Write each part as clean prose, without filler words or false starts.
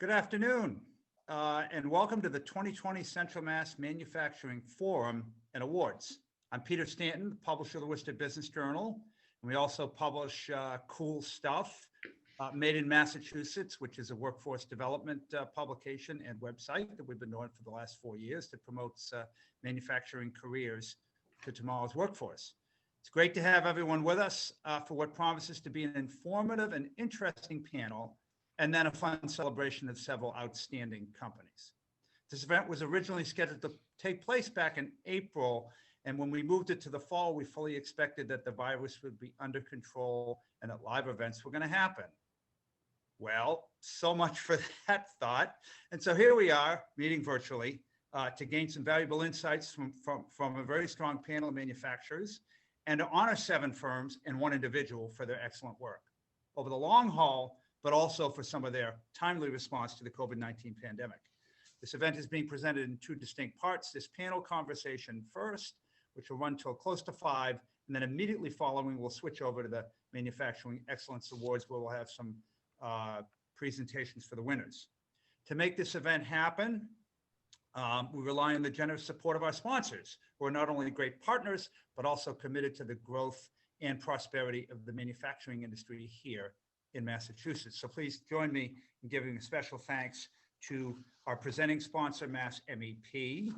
Good afternoon, and welcome to the 2020 Central Mass Manufacturing Forum and Awards. I'm Peter Stanton, publisher of the Worcester Business Journal, and we also publish cool stuff, Made in Massachusetts, which is a workforce development publication and website that we've been doing for the last 4 years that promotes manufacturing careers to tomorrow's workforce. It's great to have everyone with us for what promises to be an informative and interesting panel, and then a fun celebration of several outstanding companies. This event was originally scheduled to take place back in April, and when we moved it to the fall, we fully expected that the virus would be under control and that live events were going to happen. Well, so much for that thought. And so here we are, meeting virtually to gain some valuable insights from a very strong panel of manufacturers and to honor 7 firms and 1 individual for their excellent work over the long haul, but also for some of their timely response to the COVID-19 pandemic. This event is being presented in 2 distinct parts. This panel conversation first, which will run till close to 5, and then immediately following, we'll switch over to the Manufacturing Excellence Awards, where we'll have some presentations for the winners. To make this event happen, we rely on the generous support of our sponsors, who are not only great partners, but also committed to the growth and prosperity of the manufacturing industry here in Massachusetts. So please join me in giving a special thanks to our presenting sponsor, Mass MEP,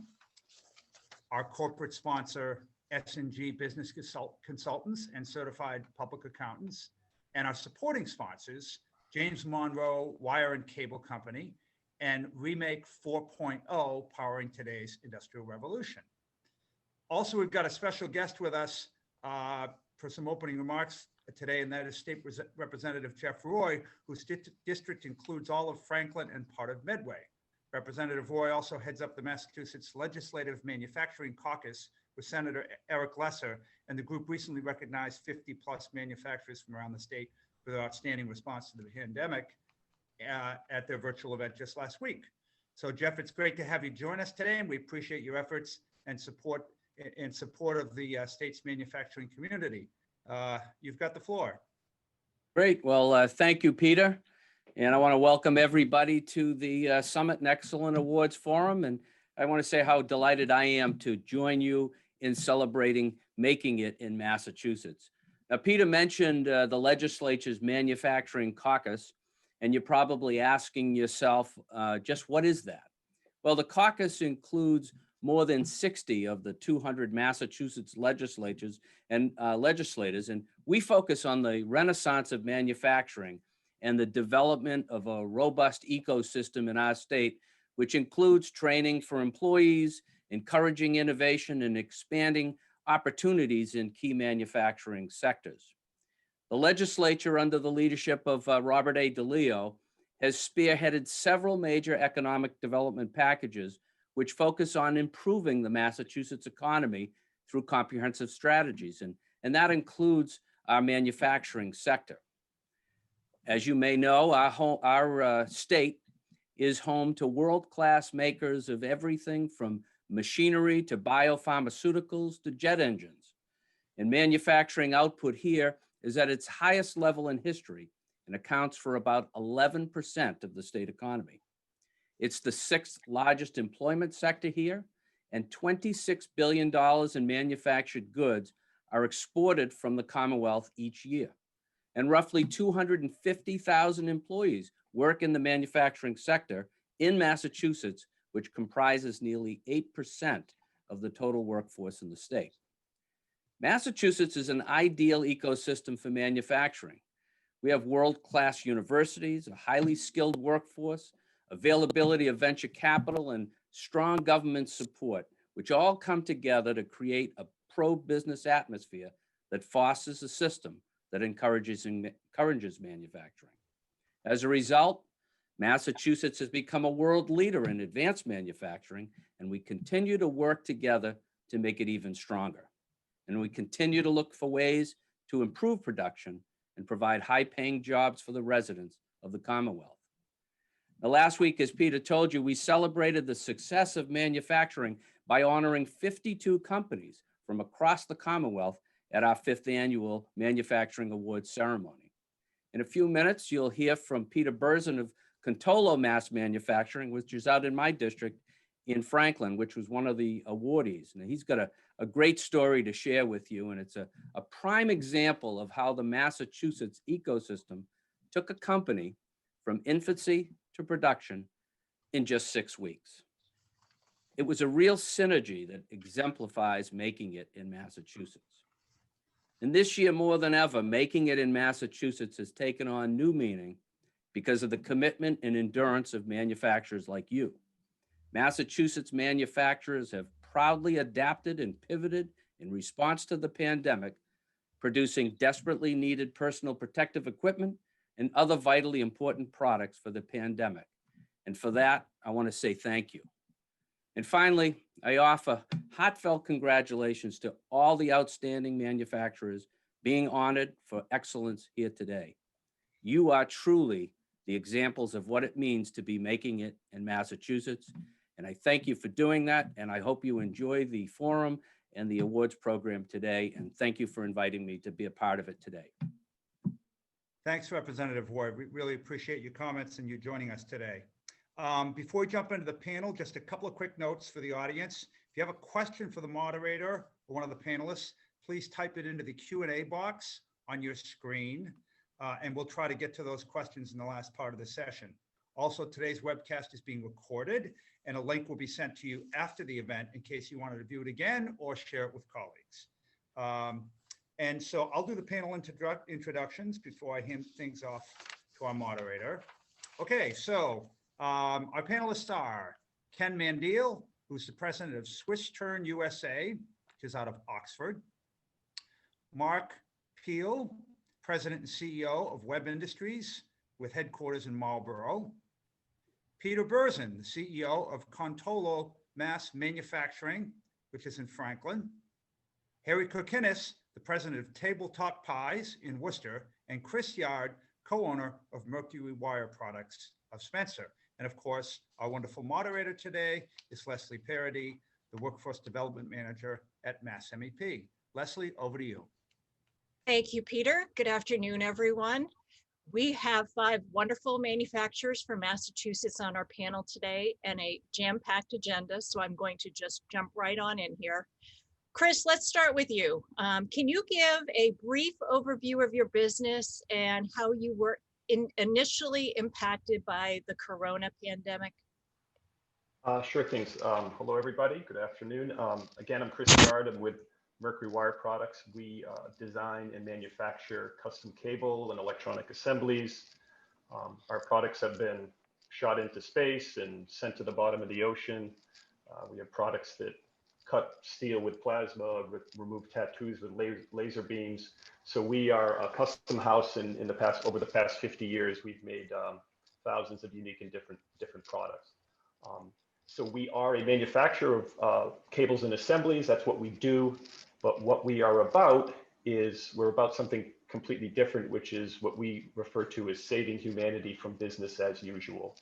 our corporate sponsor, S&G Business Consultants and Certified Public Accountants, and our supporting sponsors, James Monroe Wire and Cable Company, and Remake 4.0, powering today's industrial revolution. Also, we've got a special guest with us for some opening remarks today, and that is State Representative Jeff Roy, whose district includes all of Franklin and part of Medway. Representative Roy also heads up the Massachusetts Legislative Manufacturing Caucus with Senator Eric Lesser, and the group recently recognized 50+ manufacturers from around the state for their outstanding response to the pandemic at their virtual event just last week. So Jeff, it's great to have you join us today, and we appreciate your efforts and support of the state's manufacturing community. You've got the floor. Great. Well, thank you, Peter. And I want to welcome everybody to the Summit and Excellent Awards Forum. And I want to say how delighted I am to join you in celebrating making it in Massachusetts. Now, Peter mentioned the legislature's Manufacturing Caucus, and you're probably asking yourself, just what is that? Well, the caucus includes more than 60 of the 200 Massachusetts legislators, and we focus on the renaissance of manufacturing and the development of a robust ecosystem in our state, which includes training for employees, encouraging innovation, and expanding opportunities in key manufacturing sectors. The legislature, under the leadership of Robert A. DeLeo, has spearheaded several major economic development packages which focus on improving the Massachusetts economy through comprehensive strategies, and that includes our manufacturing sector. As you may know, our state is home to world-class makers of everything from machinery to biopharmaceuticals to jet engines. And manufacturing output here is at its highest level in history and accounts for about 11% of the state economy. It's the 6th largest employment sector here, and $26 billion in manufactured goods are exported from the Commonwealth each year. And roughly 250,000 employees work in the manufacturing sector in Massachusetts, which comprises nearly 8% of the total workforce in the state. Massachusetts is an ideal ecosystem for manufacturing. We have world-class universities, a highly skilled workforce, availability of venture capital, and strong government support, which all come together to create a pro-business atmosphere that fosters a system that encourages manufacturing. As a result, Massachusetts has become a world leader in advanced manufacturing, and we continue to work together to make it even stronger. And we continue to look for ways to improve production and provide high-paying jobs for the residents of the Commonwealth. Now, last week, as Peter told you, we celebrated the success of manufacturing by honoring 52 companies from across the Commonwealth at our 5th annual Manufacturing Awards ceremony. In a few minutes, you'll hear from Peter Berzin of Contolo Mass Manufacturing, which is out in my district in Franklin, which was one of the awardees. And he's got a great story to share with you. And it's a prime example of how the Massachusetts ecosystem took a company from infancy to production in just 6 weeks. It was a real synergy that exemplifies making it in Massachusetts. And this year, more than ever, making it in Massachusetts has taken on new meaning because of the commitment and endurance of manufacturers like you. Massachusetts manufacturers have proudly adapted and pivoted in response to the pandemic, producing desperately needed personal protective equipment and other vitally important products for the pandemic. And for that, I want to say thank you. And finally, I offer heartfelt congratulations to all the outstanding manufacturers being honored for excellence here today. You are truly the examples of what it means to be making it in Massachusetts. And I thank you for doing that. And I hope you enjoy the forum and the awards program today. And thank you for inviting me to be a part of it today. Thanks, Representative Ward. We really appreciate your comments and you joining us today. Before we jump into the panel, just a couple of quick notes for the audience. If you have a question for the moderator or one of the panelists, please type it into the Q&A box on your screen, and we'll try to get to those questions in the last part of the session. Also, today's webcast is being recorded, and a link will be sent to you after the event in case you wanted to view it again or share it with colleagues. And so I'll do the panel introductions before I hand things off to our moderator. Okay, so our panelists are Ken Mandiel, who's the president of Swiss Turn USA, which is out of Oxford. Mark Peel, president and CEO of Web Industries with headquarters in Marlborough. Peter Berzin, the CEO of Contolo Mass Manufacturing, which is in Franklin. Harry Kokinis, the president of Tabletop Pies in Worcester, and Chris Yard, co-owner of Mercury Wire Products of Spencer. And of course, our wonderful moderator today is Leslie Parody, the Workforce Development Manager at Mass MEP. Leslie, over to you. Thank you, Peter. Good afternoon, everyone. We have 5 wonderful manufacturers from Massachusetts on our panel today and a jam-packed agenda, so I'm going to just jump right on in here. Chris, let's start with you. Can you give a brief overview of your business and how you were initially impacted by the corona pandemic? Sure things. Hello, everybody. Good afternoon. Again, I'm Chris Yard. I'm with Mercury Wire Products. We design and manufacture custom cable and electronic assemblies. Our products have been shot into space and sent to the bottom of the ocean. We have products that cut steel with plasma, remove tattoos with laser beams. So we are a custom house in the past, over the past 50 years, we've made thousands of unique and different products. So we are a manufacturer of cables and assemblies. That's what we do. But what we are about is we're about something completely different, which is what we refer to as saving humanity from business as usual.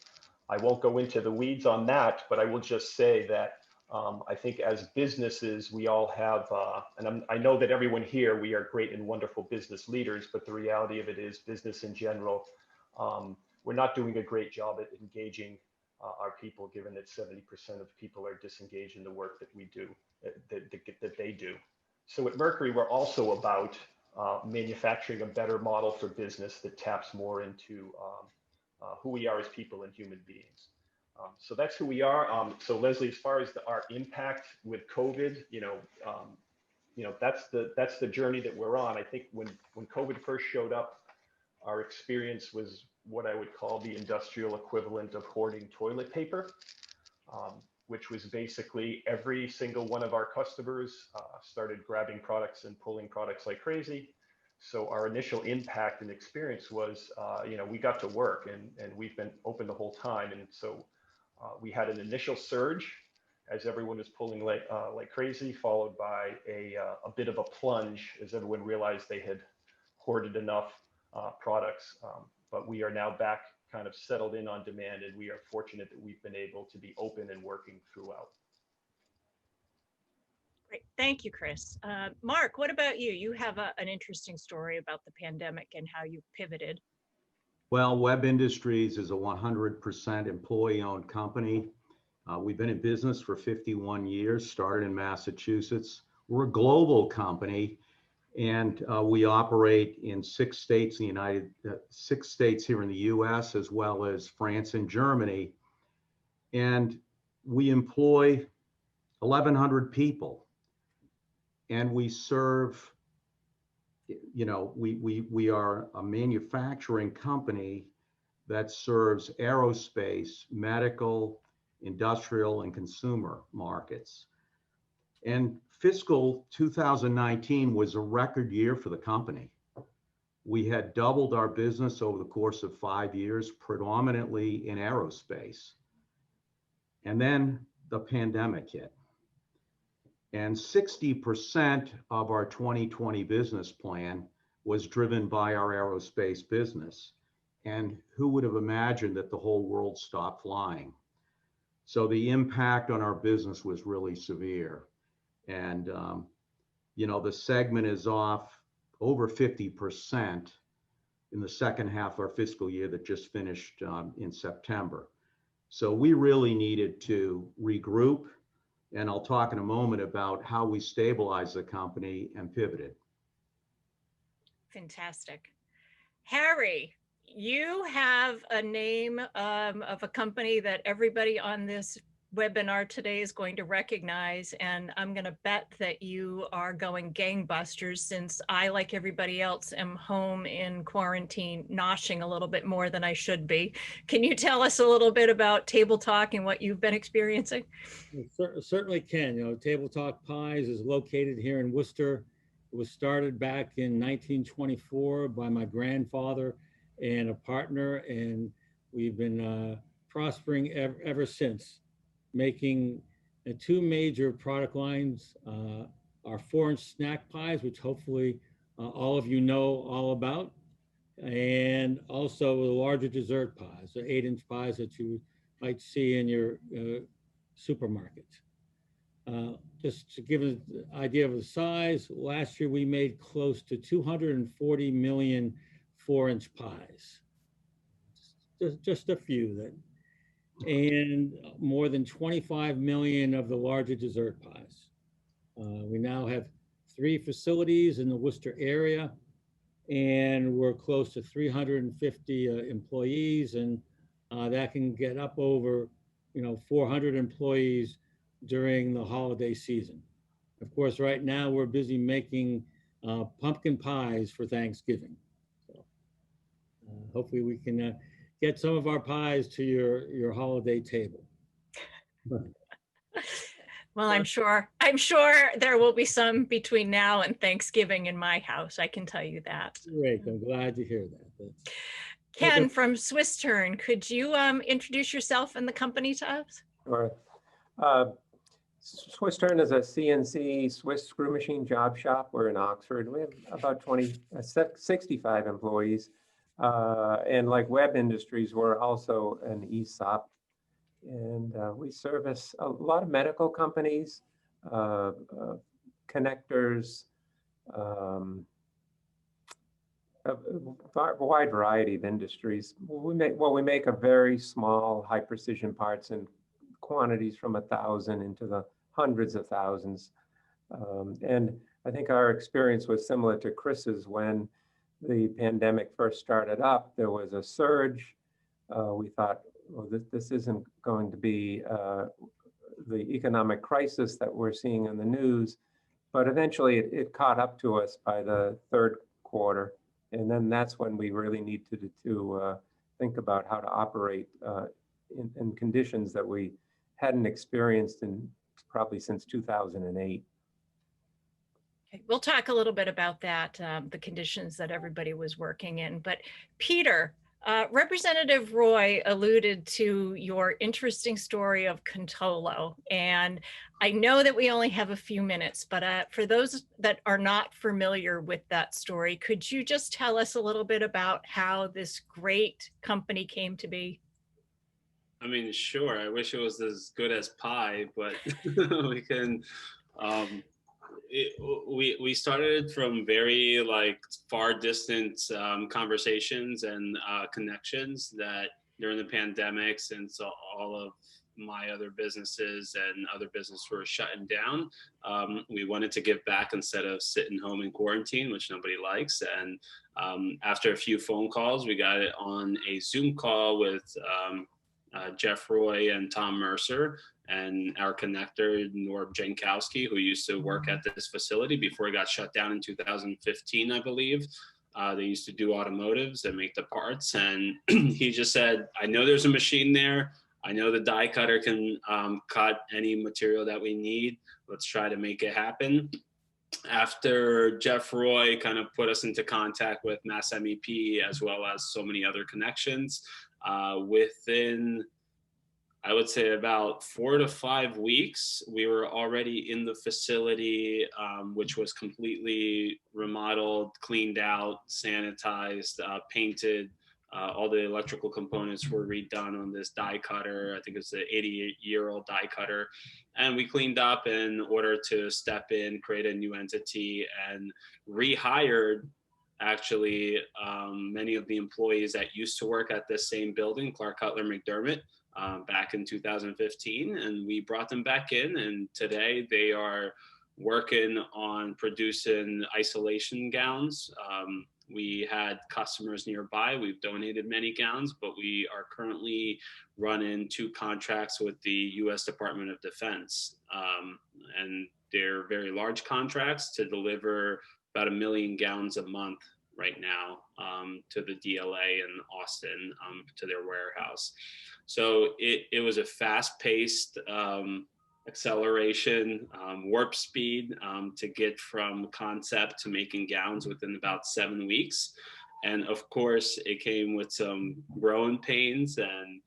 I won't go into the weeds on that, but I will just say that I think as businesses, we all have, and I know that everyone here, we are great and wonderful business leaders, but the reality of it is business in general, we're not doing a great job at engaging our people, given that 70% of people are disengaged in the work that we do, that they do. So at Mercury, we're also about manufacturing a better model for business that taps more into who we are as people and human beings. So that's who we are. So Leslie, as far as our impact with COVID, that's the journey that we're on. I think when COVID first showed up, our experience was what I would call the industrial equivalent of hoarding toilet paper, which was basically every single one of our customers started grabbing products and pulling products like crazy. So our initial impact and experience was, we got to work and we've been open the whole time. And so we had an initial surge as everyone was pulling like crazy, followed by a bit of a plunge as everyone realized they had hoarded enough products. But we are now back kind of settled in on demand, and we are fortunate that we've been able to be open and working throughout. Great, thank you, Chris. Mark, what about you? You have an interesting story about the pandemic and how you pivoted. Well, Web Industries is a 100% employee-owned company. We've been in business for 51 years, started in Massachusetts. We're a global company, and we operate in 6 states in the 6 states here in the U.S., as well as France and Germany. And we employ 1,100 people, and we serve. We are a manufacturing company that serves aerospace, medical, industrial, and consumer markets. And fiscal 2019 was a record year for the company. We had doubled our business over the course of 5 years, predominantly in aerospace. And then the pandemic hit. And 60% of our 2020 business plan was driven by our aerospace business. And who would have imagined that the whole world stopped flying? So the impact on our business was really severe. And, the segment is off over 50% in the second half of our fiscal year that just finished in September. So we really needed to regroup. And I'll talk in a moment about how we stabilized the company and pivoted. Fantastic. Harry, you have a name of a company that everybody on this webinar today is going to recognize, and I'm going to bet that you are going gangbusters, since I, like everybody else, am home in quarantine, noshing a little bit more than I should be. Can you tell us a little bit about Table Talk and what you've been experiencing? Certainly can. Table Talk Pies is located here in Worcester. It was started back in 1924 by my grandfather and a partner, and we've been prospering ever since, making 2 major product lines, our 4-inch snack pies, which hopefully all of you know all about, and also the larger dessert pies, the 8-inch pies that you might see in your supermarket. Just to give an idea of the size, last year we made close to 240 million 4-inch pies. Just a few then. And more than 25 million of the larger dessert pies. We now have 3 facilities in the Worcester area, and we're close to 350 employees, and that can get up over 400 employees during the holiday season. Of course, right now we're busy making pumpkin pies for Thanksgiving. So hopefully we can get some of our pies to your holiday table. Well, I'm sure there will be some between now and Thanksgiving in my house. I can tell you that. Great, I'm glad to hear that. Ken from Swiss Turn, could you introduce yourself and the company to us? Sure. Swiss Turn is a CNC Swiss screw machine job shop. We're in Oxford. We have about 65 employees. And like Web Industries, we're also an ESOP. And we service a lot of medical companies, connectors, a wide variety of industries. We make a very small high precision parts in quantities from 1,000 into the hundreds of thousands. And I think our experience was similar to Chris's. When the pandemic first started up, there was a surge. We thought, well, this isn't going to be the economic crisis that we're seeing in the news. But eventually it caught up to us by the 3rd quarter. And then that's when we really needed to think about how to operate in conditions that we hadn't experienced in probably since 2008. Okay, we'll talk a little bit about that, the conditions that everybody was working in. But Peter, Representative Roy alluded to your interesting story of Contolo. And I know that we only have a few minutes, but for those that are not familiar with that story, could you just tell us a little bit about how this great company came to be? I mean, sure. I wish it was as good as pie, but we can. we started from very like far distant conversations and connections that during the pandemic, since all of my other businesses and other businesses were shutting down, we wanted to give back instead of sitting home in quarantine, which nobody likes. And after a few phone calls, we got it on a Zoom call with Jeff Roy and Tom Mercer and our connector, Norb Jankowski, who used to work at this facility before it got shut down in 2015, I believe. They used to do automotives and make the parts. And he just said, I know there's a machine there. I know the die cutter can cut any material that we need. Let's try to make it happen. After Jeff Roy kind of put us into contact with Mass MEP as well as so many other connections, within, I would say, about 4 to 5 weeks, we were already in the facility, which was completely remodeled, cleaned out, sanitized, painted. All the electrical components were redone on this die cutter. I think it's an 88-year-old die cutter. And we cleaned up in order to step in, create a new entity, and rehired actually many of the employees that used to work at this same building, Clark Cutler McDermott, back in 2015. And we brought them back in, and today they are working on producing isolation gowns. We had customers nearby. We've donated many gowns, but we are currently running 2 contracts with the U.S. Department of Defense. And they're very large contracts to deliver about 1 million gowns a month right now to the DLA in Austin, to their warehouse. So it was a fast-paced acceleration, warp speed to get from concept to making gowns within about 7 weeks. And of course, it came with some growing pains and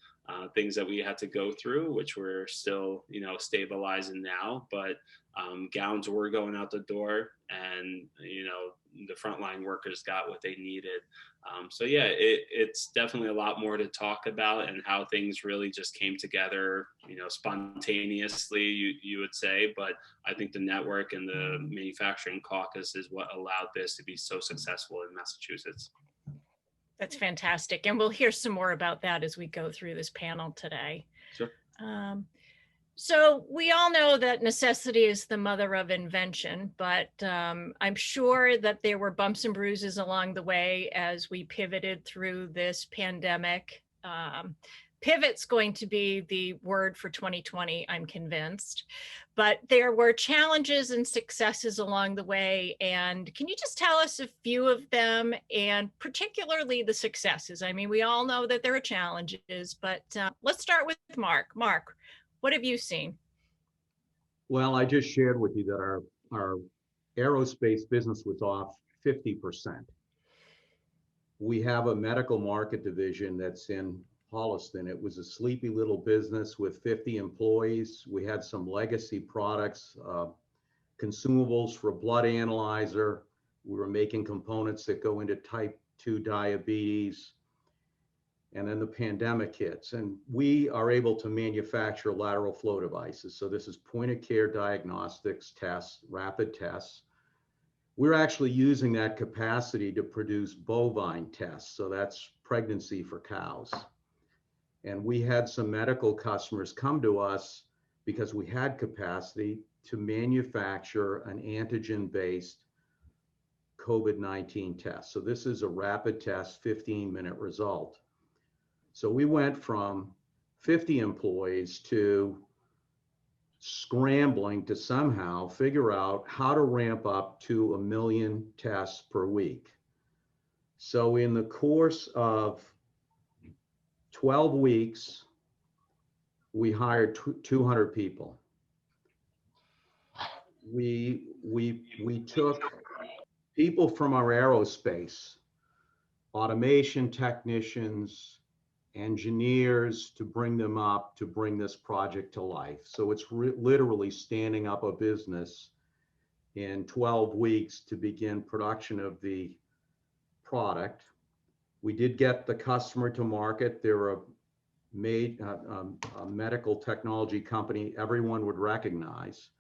things that we had to go through, which we're still, stabilizing now. But gowns were going out the door, and the frontline workers got what they needed. So yeah, it's definitely a lot more to talk about, and how things really just came together, spontaneously, you would say. But I think the network and the manufacturing caucus is what allowed this to be so successful in Massachusetts. That's fantastic. And we'll hear some more about that as we go through this panel today. Sure. So we all know that necessity is the mother of invention, but I'm sure that there were bumps and bruises along the way as we pivoted through this pandemic. Pivot's going to be the word for 2020, I'm convinced. But there were challenges and successes along the way. And can you just tell us a few of them, and particularly the successes? I mean, we all know that there are challenges, but let's start with Mark. Mark, what have you seen? Well, I just shared with you that our aerospace business was off 50%. We have a medical market division that's in Holliston. It was a sleepy little business with 50 employees. We had some legacy products, consumables for a blood analyzer. We were making components that go into type 2 diabetes. And then the pandemic hits, and we are able to manufacture lateral flow devices. So this is point of care diagnostics tests, rapid tests. We're actually using that capacity to produce bovine tests. So that's pregnancy for cows. And we had some medical customers come to us because we had capacity to manufacture an antigen-based COVID-19 test. So this is a rapid test, 15-minute result. So we went from 50 employees to scrambling to somehow figure out how to ramp up to 1 million tests per week. So in the course of 12 weeks, we hired 200 people. We took people from our aerospace, automation technicians, engineers, to bring them up to bring this project to life. So it's literally standing up a business in 12 weeks to begin production of the product. We did get the customer to market. They're a medical technology company everyone would recognize.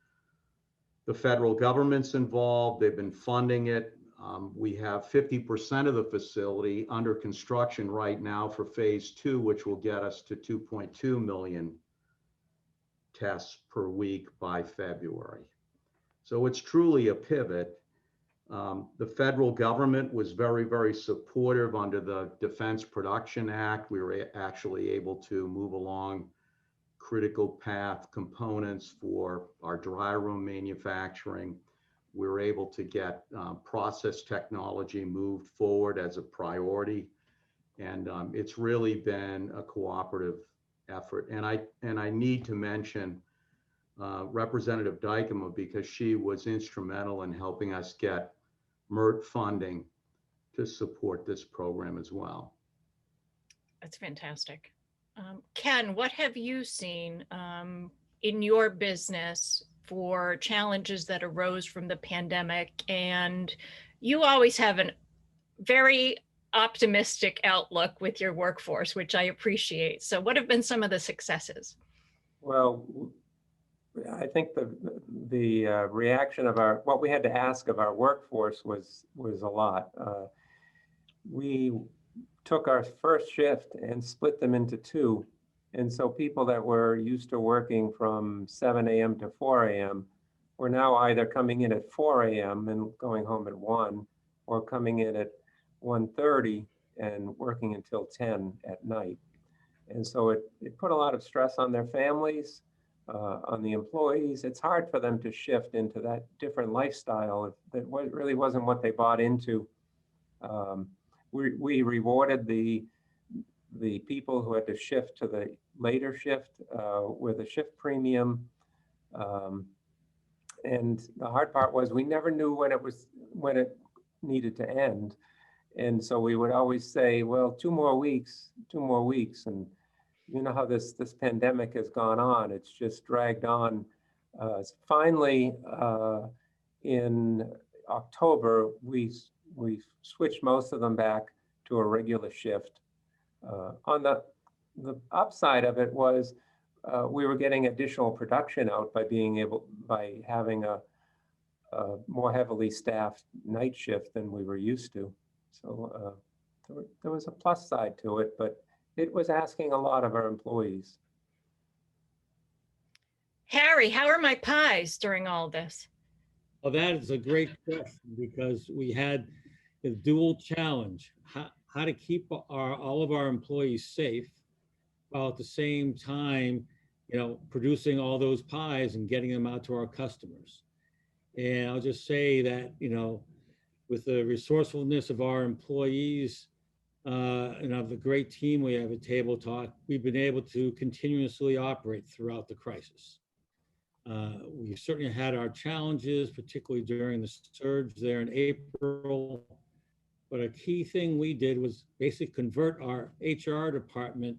The federal government's involved. They've been funding it. We have 50% of the facility under construction right now for phase 2, which will get us to 2.2 million tests per week by February. So it's truly a pivot. The federal government was very, very supportive under the Defense Production Act. We were actually able to move along critical path components for our dry room manufacturing. We were able to get process technology moved forward as a priority. And it's really been a cooperative effort. And I need to mention Representative Dykema, because she was instrumental in helping us get MERT funding to support this program as well. That's fantastic. Ken, what have you seen in your business for challenges that arose from the pandemic? And you always have a very optimistic outlook with your workforce, which I appreciate. So what have been some of the successes? Well, I think the reaction of what we had to ask of our workforce was a lot. We took our first shift and split them into 2. And so people that were used to working from 7 a.m. to 4 a.m. were now either coming in at 4 a.m. and going home at 1, or coming in at 1:30 and working until 10 at night. And so it put a lot of stress on their families, on the employees. It's hard for them to shift into that different lifestyle that really wasn't what they bought into. We rewarded the people who had to shift to the later shift with a shift premium. And the hard part was we never knew when it needed to end. And so we would always say, well, 2 more weeks. And you know how this pandemic has gone on. It's just dragged on. Finally, in October, we switched most of them back to a regular shift. On the upside of it was we were getting additional production out by having a more heavily staffed night shift than we were used to. So there was a plus side to it, but it was asking a lot of our employees. Harry, how are my pies during all this? Well, that is a great question, because we had a dual challenge, how to keep all of our employees safe, while at the same time, producing all those pies and getting them out to our customers. And I'll just say that, with the resourcefulness of our employees and of the great team we have at Table Talk, we've been able to continuously operate throughout the crisis. We've certainly had our challenges, particularly during the surge there in April. But a key thing we did was basically convert our HR department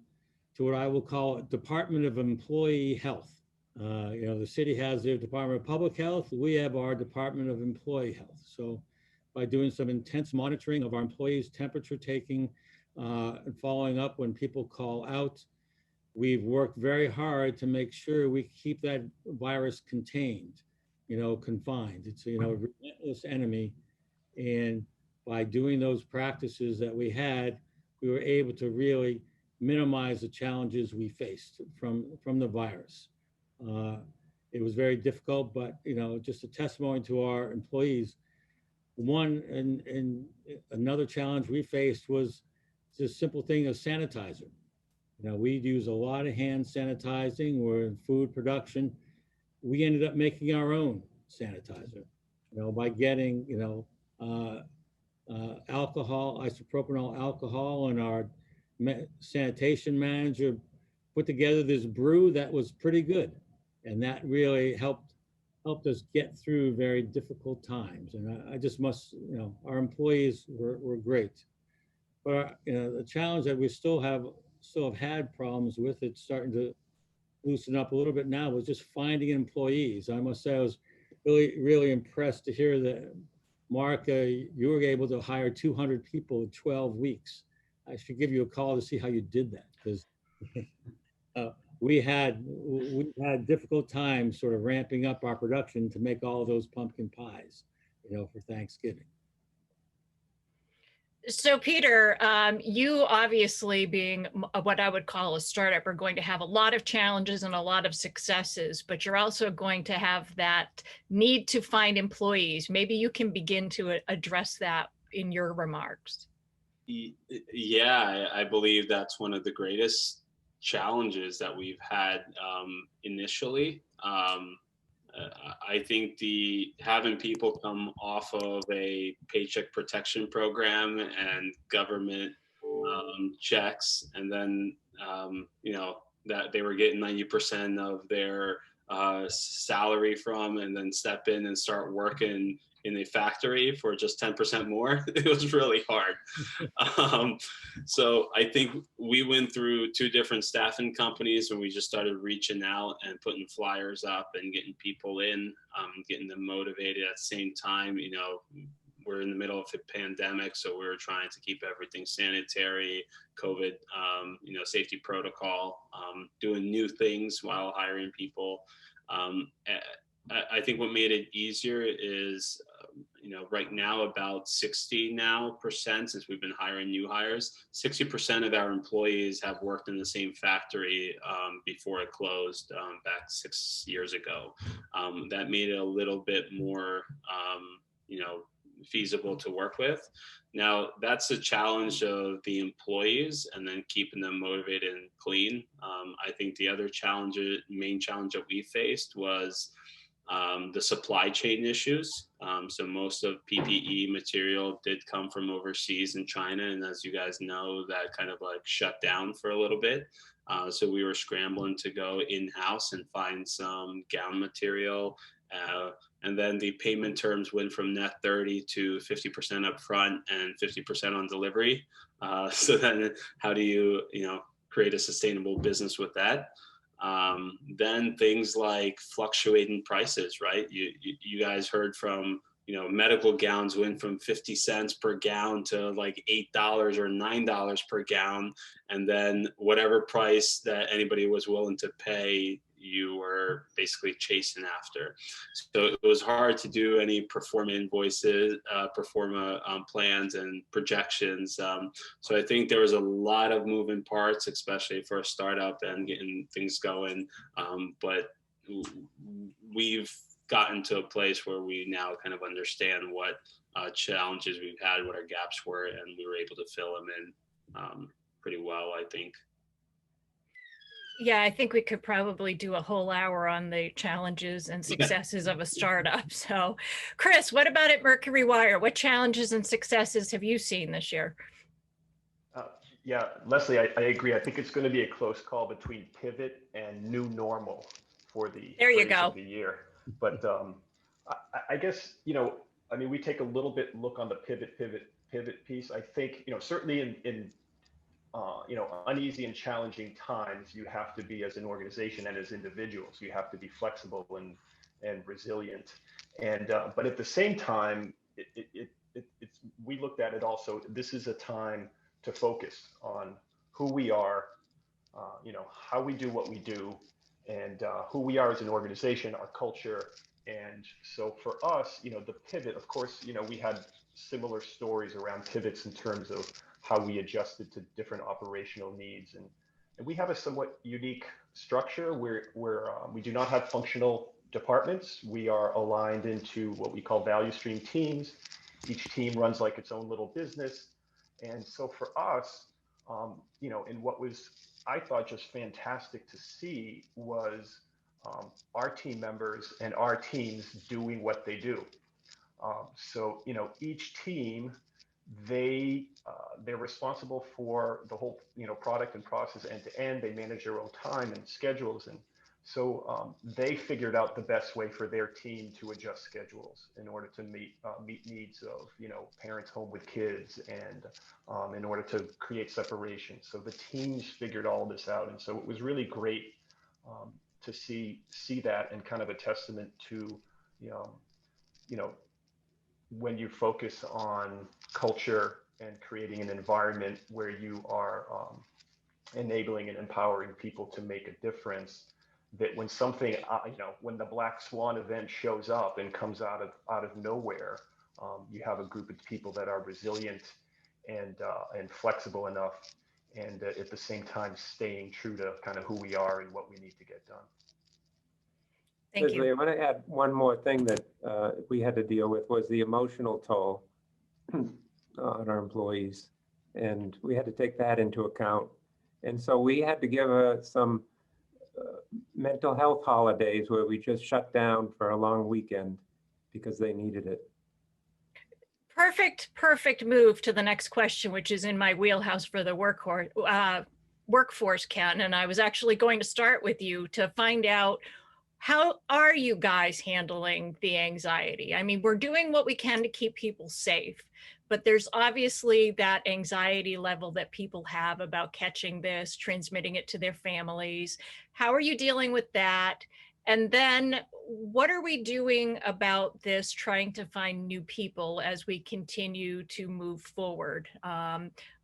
to what I will call a Department of Employee Health. The city has their Department of Public Health. We have our Department of Employee Health. So by doing some intense monitoring of our employees' temperature taking and following up when people call out, we've worked very hard to make sure we keep that virus contained, confined. It's a relentless enemy. And by doing those practices that we had, we were able to really minimize the challenges we faced from the virus. It was very difficult, but just a testimony to our employees. One and another challenge we faced was this simple thing of sanitizer. We use a lot of hand sanitizing. We're in food production. We ended up making our own sanitizer, by getting, alcohol, isopropanol alcohol, and our sanitation manager put together this brew that was pretty good. And that really helped us get through very difficult times. And I just must, our employees were great. But the challenge that we still have had problems with, it's starting to loosen up a little bit now, was just finding employees. I must say I was really, really impressed to hear that, Mark, you were able to hire 200 people in 12 weeks. I should give you a call to see how you did that, because we we had difficult times sort of ramping up our production to make all those pumpkin pies, for Thanksgiving. So Peter, you obviously being what I would call a startup are going to have a lot of challenges and a lot of successes, but you're also going to have that need to find employees. Maybe you can begin to address that in your remarks. Yeah, I believe that's one of the greatest challenges that we've had initially. I think having people come off of a paycheck protection program and government checks, and then that they were getting 90% of their salary from, and then step in and start working in a factory for just 10% more. It was really hard. So I think we went through 2 different staffing companies, and we just started reaching out and putting flyers up and getting people in, getting them motivated. At the same time, we're in the middle of a pandemic, so we were trying to keep everything sanitary, COVID, safety protocol, doing new things while hiring people. I think what made it easier is, right now about 60% since we've been hiring new hires, 60% of our employees have worked in the same factory before it closed back 6 years ago. That made it a little bit more, feasible to work with. Now that's the challenge of the employees, and then keeping them motivated and clean. I think the other main challenge that we faced was the supply chain issues. So most of PPE material did come from overseas in China. And as you guys know, that kind of like shut down for a little bit. So we were scrambling to go in-house and find some gown material. And then the payment terms went from net 30 to 50% upfront and 50% on delivery. So then how do you, create a sustainable business with that? Then things like fluctuating prices, right? You guys heard from, medical gowns went from 50 cents per gown to like $8 or $9 per gown. And then whatever price that anybody was willing to pay, you were basically chasing after. So it was hard to do any performa invoices, performa plans and projections. So I think there was a lot of moving parts, especially for a startup and getting things going. But we've gotten to a place where we now kind of understand what challenges we've had, what our gaps were, and we were able to fill them in pretty well, I think. Yeah, I think we could probably do a whole hour on the challenges and successes of a startup. So, Chris, what about at Mercury Wire? What challenges and successes have you seen this year? Yeah, Leslie, I agree. I think it's going to be a close call between pivot and new normal for the of the year. But I guess, we take a little bit look on the pivot piece. I think, certainly in uneasy and challenging times, you have to be, as an organization and as individuals, you have to be flexible and resilient. And but at the same time, we looked at it also. This is a time to focus on who we are, how we do what we do, and who we are as an organization, our culture. And so for us, the pivot, of course, we had similar stories around pivots in terms of how we adjusted to different operational needs. And we have a somewhat unique structure where we do not have functional departments. We are aligned into what we call value stream teams. Each team runs like its own little business. And so for us, and what was, I thought, just fantastic to see was our team members and our teams doing what they do. So, each team, they're responsible for the whole, product and process end to end. They manage their own time and schedules. And so they figured out the best way for their team to adjust schedules in order to meet needs of, parents home with kids, and in order to create separation. So the teams figured all this out. And so it was really great to see that, and kind of a testament to, when you focus on culture and creating an environment where you are enabling and empowering people to make a difference, that when something, when the black swan event shows up and comes out of nowhere, you have a group of people that are resilient and flexible enough, and at the same time staying true to kind of who we are and what we need to get done. Thank Leslie, you. I want to add one more thing that we had to deal with was the emotional toll on our employees. And we had to take that into account. And so we had to give some mental health holidays where we just shut down for a long weekend because they needed it. Perfect move to the next question, which is in my wheelhouse for the workforce, Ken. And I was actually going to start with you to find out, how are you guys handling the anxiety? I mean, we're doing what we can to keep people safe, but there's obviously that anxiety level that people have about catching this, transmitting it to their families. How are you dealing with that? And then what are we doing about this, trying to find new people as we continue to move forward?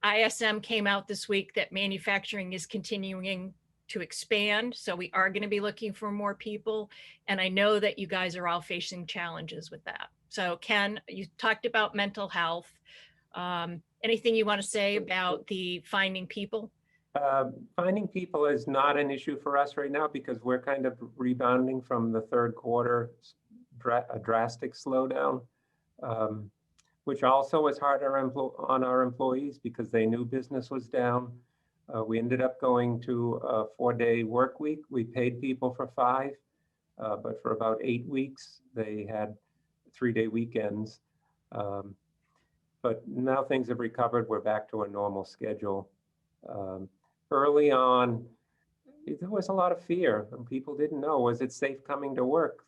ISM came out this week that manufacturing is continuing to expand. So we are going to be looking for more people. And I know that you guys are all facing challenges with that. So Ken, you talked about mental health. Anything you want to say about the finding people? Finding people is not an issue for us right now because we're kind of rebounding from the third quarter, a drastic slowdown, which also was hard on our employees because they knew business was down. We ended up going to a 4-day work week. We paid people for 5, but for about 8 weeks, they had 3-day weekends. But now things have recovered. We're back to a normal schedule. Early on, there was a lot of fear. People didn't know, was it safe coming to work?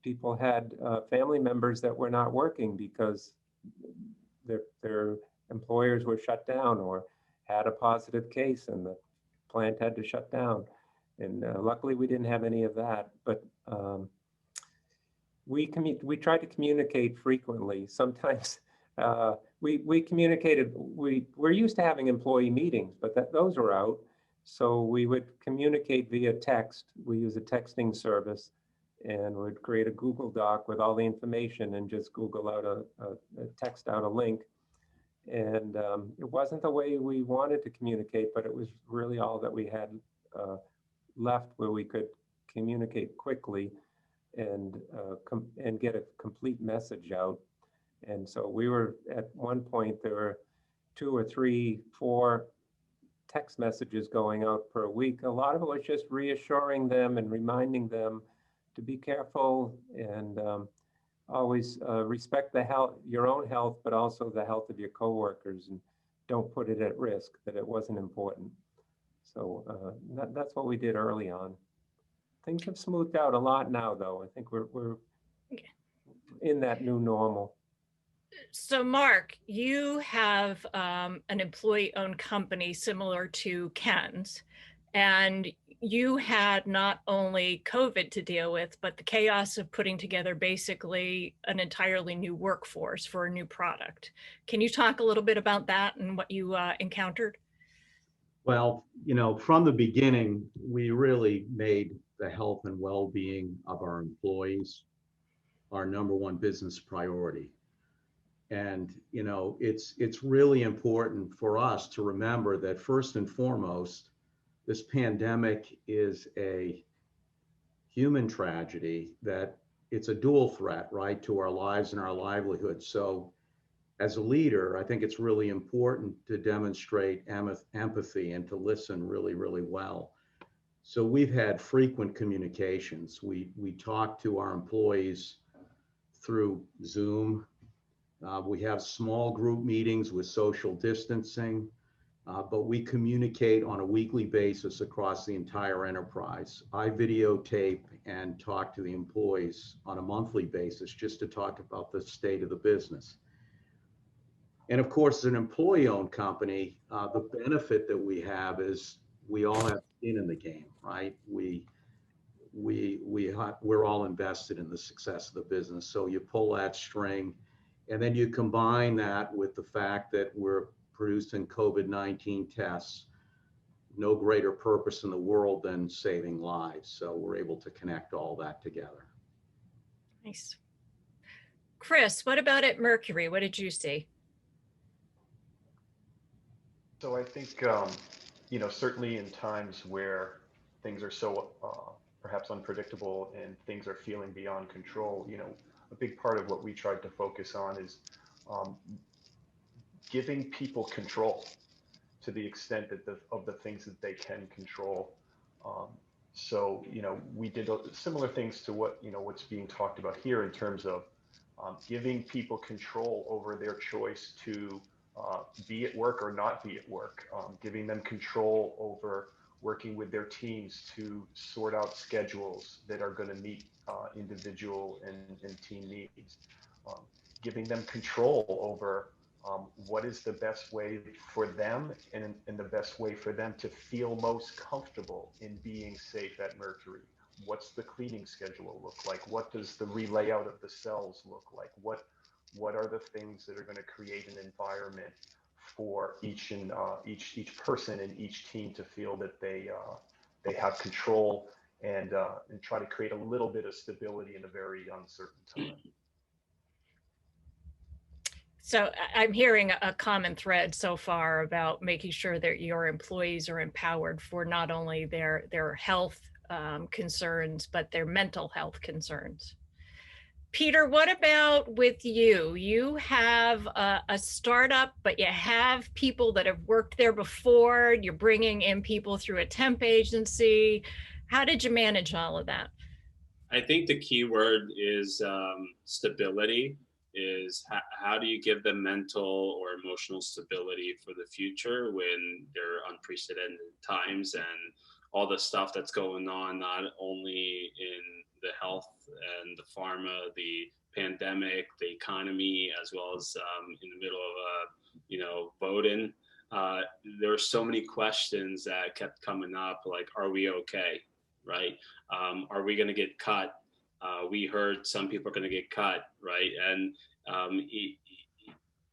People had family members that were not working because their employers were shut down or had a positive case and the plant had to shut down. And luckily we didn't have any of that, but we tried to communicate frequently. Sometimes we communicated, we're used to having employee meetings, but those were out. So we would communicate via text. We use a texting service and would create a Google Doc with all the information and just Google out text out a link. And it wasn't the way we wanted to communicate, but it was really all that we had left where we could communicate quickly and get a complete message out. And so we were, at one point, there were 2 or 3, 4 text messages going out per week. A lot of it was just reassuring them and reminding them to be careful and always respect your own health, but also the health of your coworkers, and don't put it at risk, that it wasn't important. So that's what we did early on. Things have smoothed out a lot now, though. I think we're in that new normal. So Mark, you have an employee-owned company similar to Ken's, and you had not only COVID to deal with, but the chaos of putting together basically an entirely new workforce for a new product. Can you talk a little bit about that and what you encountered? Well, from the beginning, we really made the health and well-being of our employees our #1 business priority. And, it's really important for us to remember that first and foremost, this pandemic is a human tragedy, that it's a dual threat, right, to our lives and our livelihood. So as a leader, I think it's really important to demonstrate empathy and to listen really, really well. So we've had frequent communications. We talk to our employees through Zoom. We have small group meetings with social distancing, but we communicate on a weekly basis across the entire enterprise. I videotape and talk to the employees on a monthly basis just to talk about the state of the business. And of course, as an employee-owned company, the benefit that we have is we all have skin in the game, right? We're all invested in the success of the business. So you pull that string, and then you combine that with the fact that we're producing COVID-19 tests. no greater purpose in the world than saving lives. So we're able to connect all that together. Nice. Chris, what about at Mercury? What did you see? So I think, certainly in times where things are so perhaps unpredictable and things are feeling beyond control, a big part of what we tried to focus on is giving people control to the extent that of the things that they can control. So, we did similar things to what's being talked about here in terms of giving people control over their choice to be at work or not be at work, giving them control over working with their teams to sort out schedules that are going to meet individual and team needs, giving them control over what is the best way for them and the best way for them to feel most comfortable in being safe at Mercury. What's the cleaning schedule look like? What does the relayout of the cells look like? What are the things that are going to create an environment for each person and each team to feel that they have control and try to create a little bit of stability in a very uncertain time. So I'm hearing a common thread so far about making sure that your employees are empowered for not only their health concerns, but their mental health concerns. Peter, what about with you? You have a startup, but you have people that have worked there before. You're bringing in people through a temp agency. How did you manage all of that? I think the key word is stability. Is how do you give them mental or emotional stability for the future when there are unprecedented times and all the stuff that's going on, not only in the health and the pharma, the pandemic, the economy, as well as in the middle of voting. There were so many questions that kept coming up, like, are we okay, right? Are we going to get cut? We heard some people are going to get cut, right? And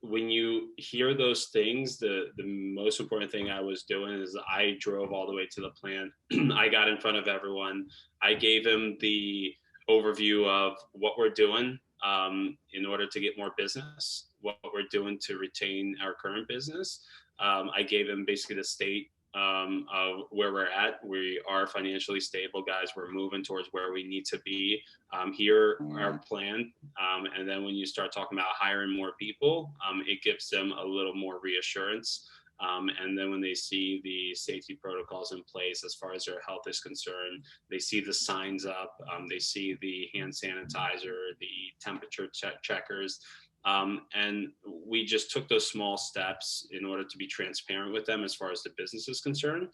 when you hear those things, the most important thing I was doing is I drove all the way to the plant. I got in front of everyone. I gave them the overview of what we're doing in order to get more business, what we're doing to retain our current business. I gave them basically the state of where we're at. We are financially stable, guys. We're moving towards where we need to be. Here, our plan. And then when you start talking about hiring more people, it gives them a little more reassurance. And then when they see the safety protocols in place as far as their health is concerned, they see the signs up, they see the hand sanitizer, the temperature checkers. And we just took those small steps in order to be transparent with them as far as the business is concerned.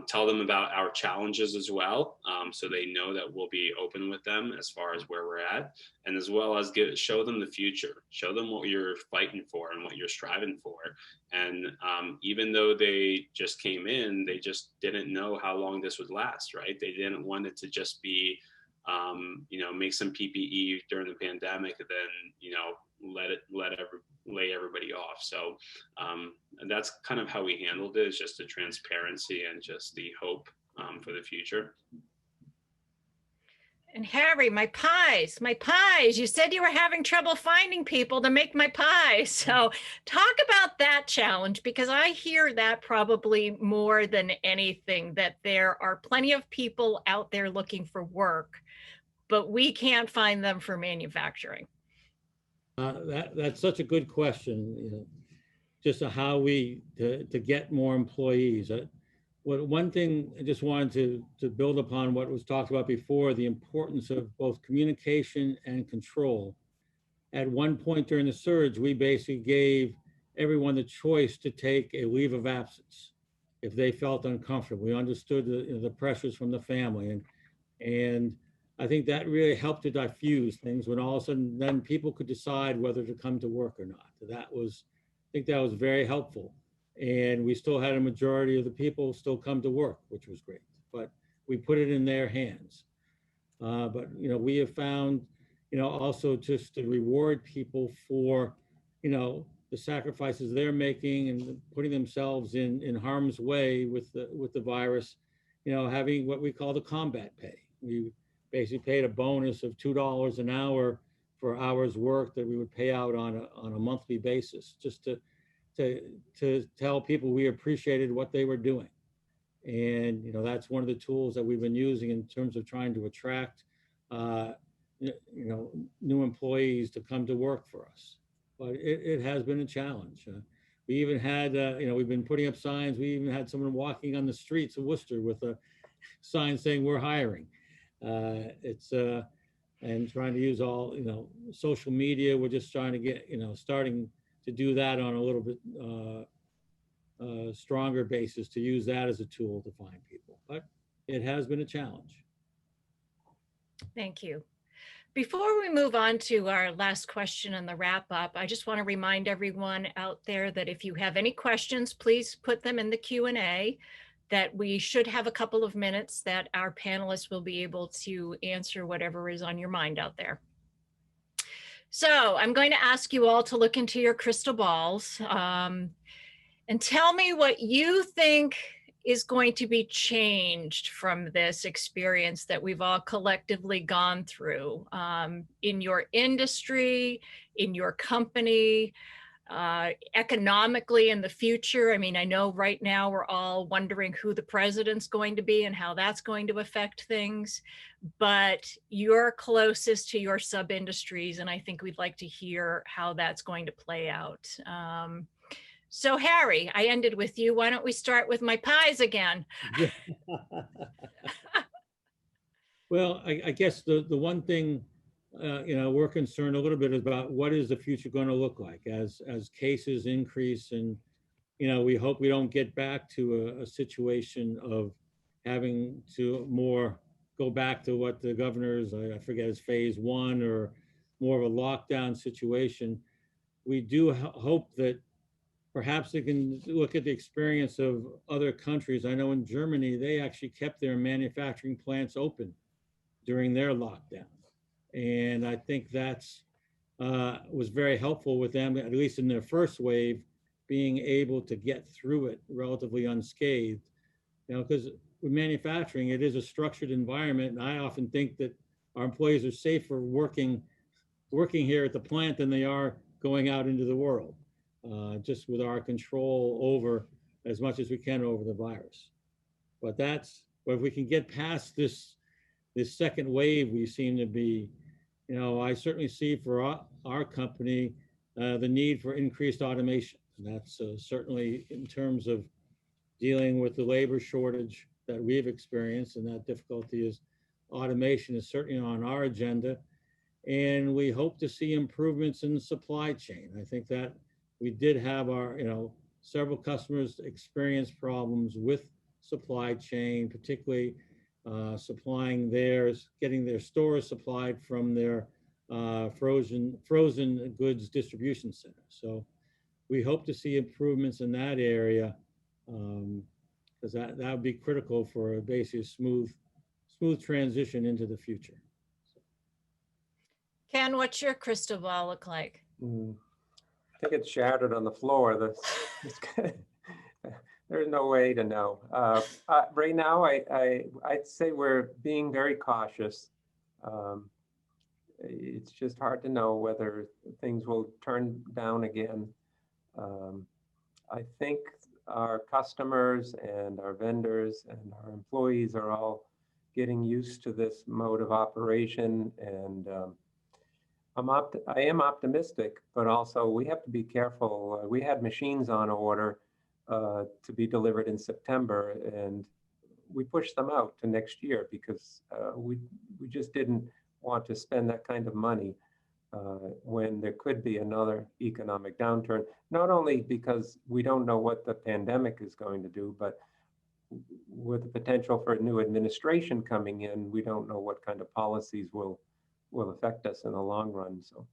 Tell them about our challenges as well, so they know that we'll be open with them as far as where we're at, and as well as show them the future, show them what you're fighting for and what you're striving for. And even though they just came in, they just didn't know how long this would last, right? They didn't want it to just be, make some PPE during the pandemic and then, lay everybody off. So that's kind of how we handled it, is just the transparency and just the hope for the future. And Harry, my pies, you said you were having trouble finding people to make my pies. So talk about that challenge, because I hear that probably more than anything, that there are plenty of people out there looking for work, but we can't find them for manufacturing. That's such a good question. Just how to get more employees. One thing I just wanted to build upon what was talked about before, the importance of both communication and control. At one point during the surge, we basically gave everyone the choice to take a leave of absence if they felt uncomfortable. We understood the pressures from the family, and I think that really helped to diffuse things when all of a sudden then people could decide whether to come to work or not. I think that was very helpful. And we still had a majority of the people still come to work, which was great, but we put it in their hands. But we have found, also just to reward people for, the the sacrifices they're making and putting themselves in harm's way with the virus, having what we call the combat pay. We basically paid a bonus of $2 an hour for hours worked that we would pay out on a monthly basis, just to tell people we appreciated what they were doing. And that's one of the tools that we've been using in terms of trying to attract new employees to come to work for us. But it has been a challenge. We even had, we've been putting up signs. We even had someone walking on the streets of Worcester with a sign saying we're hiring. And trying to use all, social media. We're just trying to get, starting to do that on a little bit stronger basis, to use that as a tool to find people. But it has been a challenge. Thank you. Before we move on to our last question and the wrap up, I just want to remind everyone out there that if you have any questions, please put them in the Q&A, that we should have a couple of minutes that our panelists will be able to answer whatever is on your mind out there. So I'm going to ask you all to look into your crystal balls and tell me what you think is going to be changed from this experience that we've all collectively gone through in your industry, in your company, economically in the future. I mean, I know right now we're all wondering who the president's going to be and how that's going to affect things, but you're closest to your sub-industries, and I think we'd like to hear how that's going to play out. So Harry, I ended with you. Why don't we start with my pies again? Well, I guess the one thing, we're concerned a little bit about what is the future going to look like as cases increase, and we hope we don't get back to a situation of having to go back to what the governor's, I forget, is phase 1 or more of a lockdown situation. We do hope that perhaps they can look at the experience of other countries. I know in Germany, they actually kept their manufacturing plants open during their lockdown. And I think that's was very helpful with them, at least in their first wave, being able to get through it relatively unscathed. Because with manufacturing, it is a structured environment. And I often think that our employees are safer working here at the plant than they are going out into the world. Just with our control over as much as we can over the virus. But if we can get past this second wave, we seem to be, I certainly see for our company, the need for increased automation. And that's certainly in terms of dealing with the labor shortage that we've experienced, and that difficulty is automation is certainly on our agenda. And we hope to see improvements in the supply chain. I think that we did have our, several customers experience problems with supply chain, particularly getting their stores supplied from their frozen goods distribution center. So we hope to see improvements in that area, because that would be critical for basically a smooth transition into the future. Ken, what's your crystal ball look like? I think it's shattered on the floor. There's no way to know. Right now, I'd say we're being very cautious. It's just hard to know whether things will turn down again. I think our customers and our vendors and our employees are all getting used to this mode of operation, and I am optimistic, but also we have to be careful. We had machines on order to be delivered in September, and we pushed them out to next year because we just didn't want to spend that kind of money when there could be another economic downturn, not only because we don't know what the pandemic is going to do, but with the potential for a new administration coming in, we don't know what kind of policies will affect us in the long run. So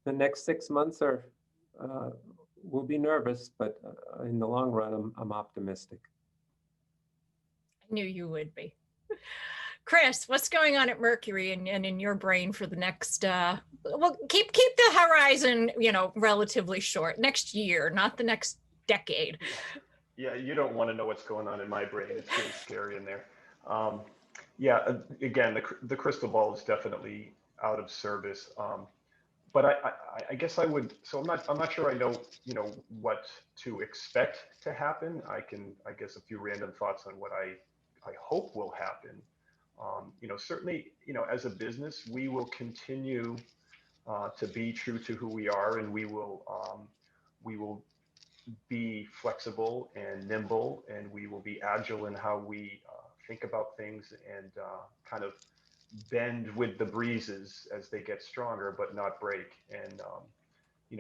the next 6 months will be nervous, but in the long run, I'm optimistic. I knew you would be. Chris, what's going on at Mercury and in your brain for the next, well, keep the horizon, relatively short, next year, not the next decade. Yeah, you don't want to know what's going on in my brain. It's pretty scary in there. Yeah, again, the crystal ball is definitely out of service. But I guess I would. So I'm not sure I know what to expect to happen. I guess a few random thoughts on what I hope will happen. Certainly, as a business, we will continue to be true to who we are, and we will be flexible and nimble, and we will be agile in how we think about things, and kind of bend with the breezes as they get stronger, but not break. And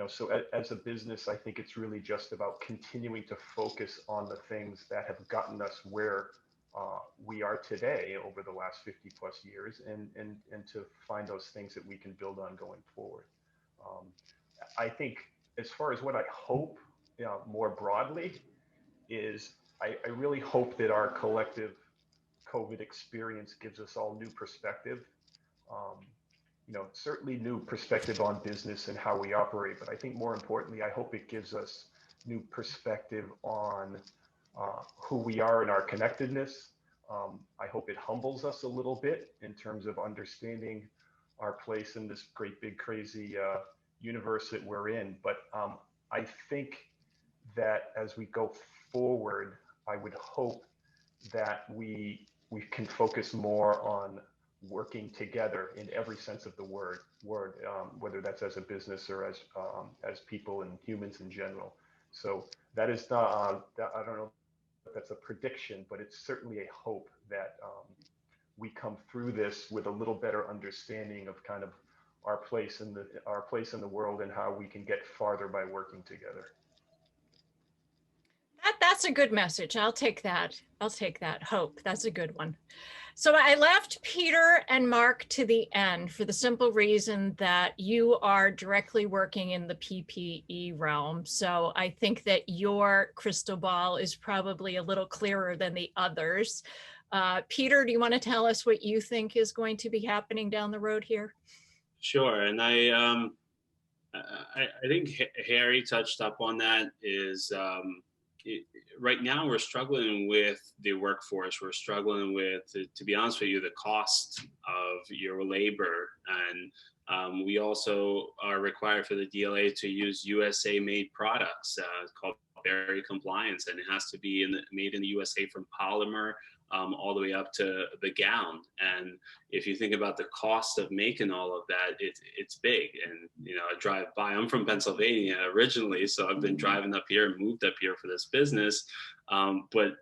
so as a business, I think it's really just about continuing to focus on the things that have gotten us where we are today over the last 50 plus years, and to find those things that we can build on going forward. I think as far as what I hope, more broadly, is I really hope that our collective COVID experience gives us all new perspective. Certainly new perspective on business and how we operate, but I think more importantly, I hope it gives us new perspective on who we are in our connectedness. I hope it humbles us a little bit in terms of understanding our place in this great big crazy universe that we're in. But I think that as we go forward, I would hope that we can focus more on working together in every sense of the word, whether that's as a business or as people and humans in general. So that is not, I don't know if that's a prediction, but it's certainly a hope that we come through this with a little better understanding of kind of our place in the world, and how we can get farther by working together. That's a good message. I'll take that. Hope. That's a good one. So I left Peter and Mark to the end for the simple reason that you are directly working in the PPE realm. So I think that your crystal ball is probably a little clearer than the others. Peter, do you want to tell us what you think is going to be happening down the road here? Sure. And I think Harry touched up on that. Is right now we're struggling with the workforce. We're struggling with, to be honest with you, the cost of your labor. And we also are required for the DLA to use USA made products called Berry Compliance, and it has to be made in the USA from polymer all the way up to the gown. And if you think about the cost of making all of that, it's big. And, I drive by, I'm from Pennsylvania originally, so I've been driving up here and moved up here for this business. But,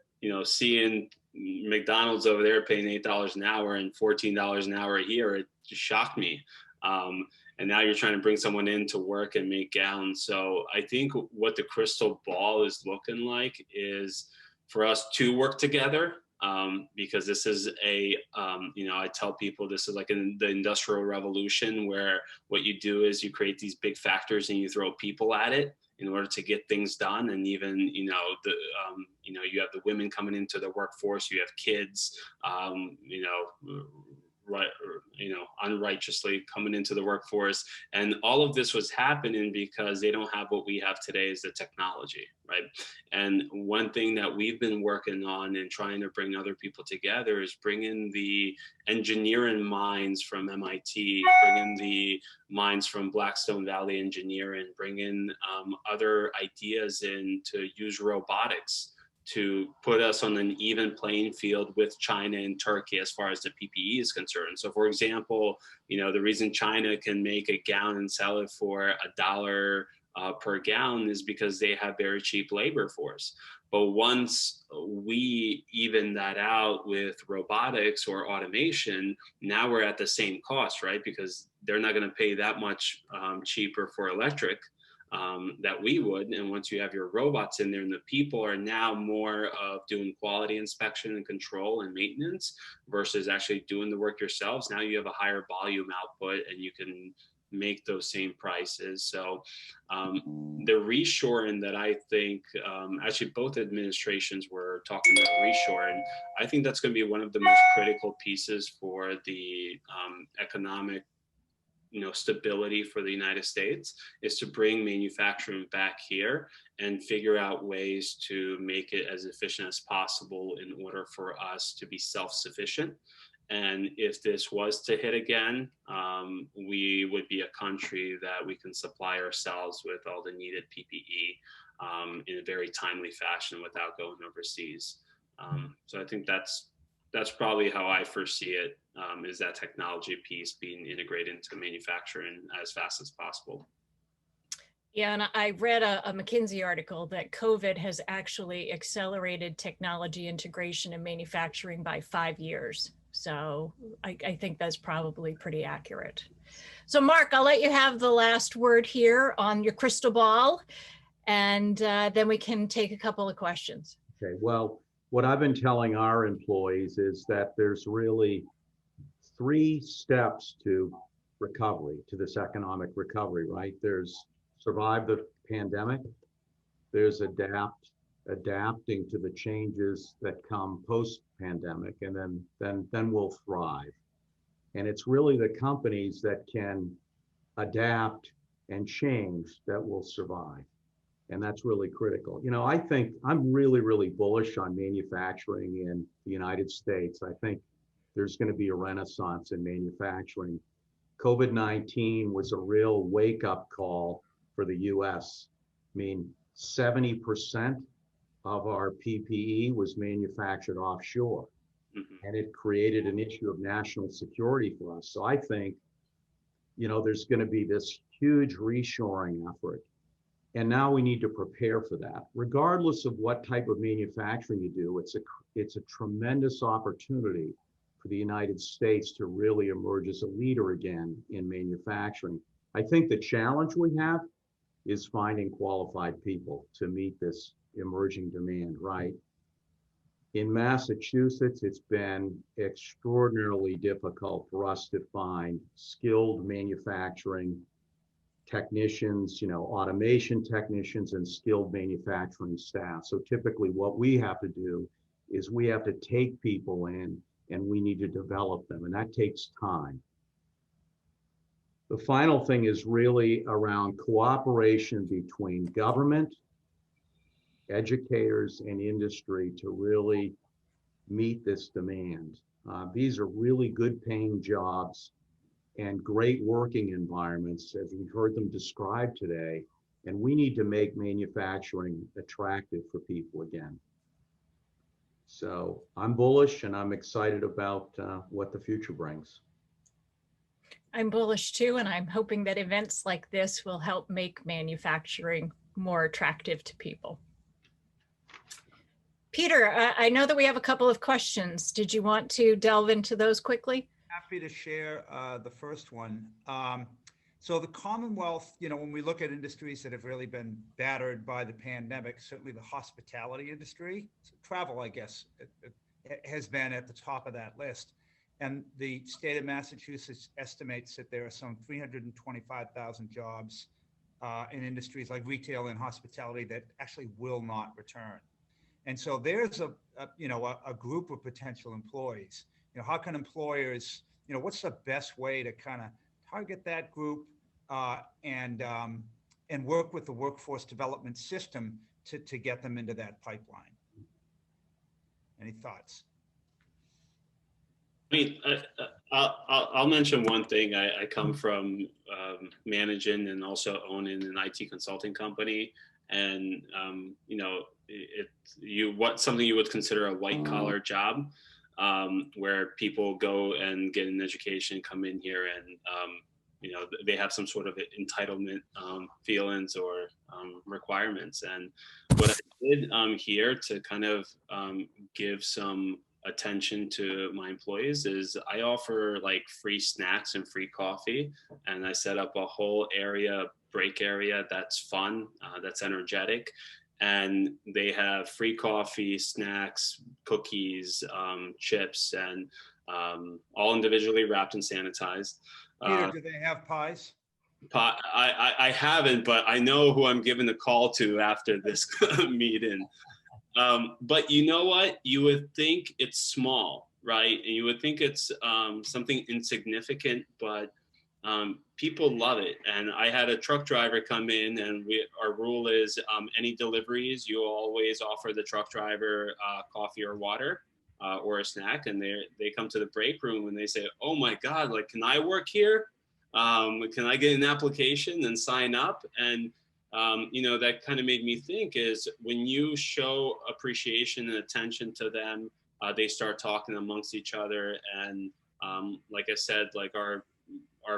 seeing McDonald's over there paying $8 an hour and $14 an hour here, it just shocked me. And now you're trying to bring someone in to work and make gowns. So I think what the crystal ball is looking like is for us to work together. Because this is I tell people this is like in the Industrial Revolution, where what you do is you create these big factories and you throw people at it in order to get things done. And even, you have the women coming into the workforce, you have kids, unrighteously coming into the workforce. And all of this was happening because they don't have what we have today, is the technology, right? And one thing that we've been working on and trying to bring other people together is bringing the engineering minds from MIT, bringing the minds from Blackstone Valley Engineering, bringing other ideas in to use robotics to put us on an even playing field with China and Turkey as far as the PPE is concerned. So for example, the reason China can make a gown and sell it for $1 per gown is because they have very cheap labor force. But once we even that out with robotics or automation, now we're at the same cost, right? Because they're not going to pay that much cheaper for electric that we would. And once you have your robots in there, and the people are now more of doing quality inspection and control and maintenance versus actually doing the work yourselves, now you have a higher volume output, and you can make those same prices. So the reshoring that I think, actually both administrations were talking about reshoring. I think that's going to be one of the most critical pieces for the economic stability for the United States, is to bring manufacturing back here and figure out ways to make it as efficient as possible in order for us to be self-sufficient. And if this was to hit again, we would be a country that we can supply ourselves with all the needed PPE in a very timely fashion without going overseas. So I think that's probably how I foresee it, is that technology piece being integrated into manufacturing as fast as possible. Yeah, and I read a McKinsey article that COVID has actually accelerated technology integration in manufacturing by 5 years. So I think that's probably pretty accurate. So Mark, I'll let you have the last word here on your crystal ball, and then we can take a couple of questions. Okay, well, what I've been telling our employees is that there's really 3 steps to recovery, to this economic recovery, right? There's survive the pandemic, there's adapting to the changes that come post-pandemic, and then we'll thrive. And it's really the companies that can adapt and change that will survive. And that's really critical. I think I'm really, really bullish on manufacturing in the United States. I think there's going to be a renaissance in manufacturing. COVID-19 was a real wake-up call for the US. I mean, 70% of our PPE was manufactured offshore. Mm-hmm. And it created an issue of national security for us. So I think, there's going to be this huge reshoring effort. And now we need to prepare for that. Regardless of what type of manufacturing you do, it's a tremendous opportunity for the United States to really emerge as a leader again in manufacturing. I think the challenge we have is finding qualified people to meet this emerging demand, right? In Massachusetts, it's been extraordinarily difficult for us to find skilled manufacturing technicians, automation technicians and skilled manufacturing staff. So typically what we have to do is we have to take people in and we need to develop them, and that takes time. The final thing is really around cooperation between government, educators, and industry to really meet this demand. These are really good paying jobs and great working environments, as we've heard them described today, and we need to make manufacturing attractive for people again. So I'm bullish and I'm excited about what the future brings. I'm bullish too, and I'm hoping that events like this will help make manufacturing more attractive to people. Peter, I know that we have a couple of questions. Did you want to delve into those quickly? Happy to share the first one. So the Commonwealth, when we look at industries that have really been battered by the pandemic, certainly the hospitality industry, travel, I guess, has been at the top of that list. And the state of Massachusetts estimates that there are some 325,000 jobs in industries like retail and hospitality that actually will not return. And so there's a group of potential employees. How can employers, what's the best way to kind of target that group and work with the workforce development system to get them into that pipeline? Any thoughts? I mean, I'll mention one thing. I come from managing and also owning an IT consulting company, and something you would consider a white collar job, where people go and get an education, come in here, and they have some sort of entitlement feelings or requirements. And what I did here to kind of give some attention to my employees is I offer like free snacks and free coffee, and I set up a whole break area that's fun, that's energetic, and they have free coffee, snacks, cookies, chips, and all individually wrapped and sanitized. Peter, do they have pies? I haven't, but I know who I'm giving the call to after this meeting. But you know what? You would think it's small, right? And you would think it's something insignificant, but people love it. And I had a truck driver come in, and our rule is any deliveries, you always offer the truck driver coffee or water or a snack. And they come to the break room and they say, "Oh my God, like, can I work here? Can I get an application and sign up?" And that kind of made me think is when you show appreciation and attention to them, they start talking amongst each other. And like I said, like our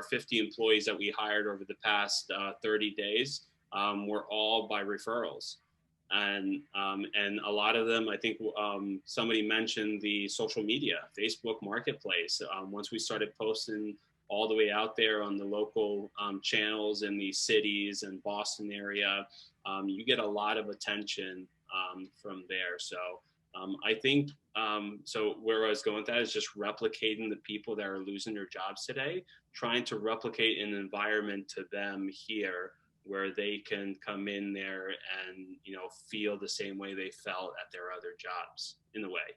50 employees that we hired over the past 30 days were all by referrals. And a lot of them, I think somebody mentioned the social media, Facebook Marketplace. Once we started posting all the way out there on the local channels in the cities and Boston area, you get a lot of attention from there. So I think, so where I was going with that is just replicating the people that are losing their jobs today, trying to replicate an environment to them here where they can come in there and, feel the same way they felt at their other jobs in a way.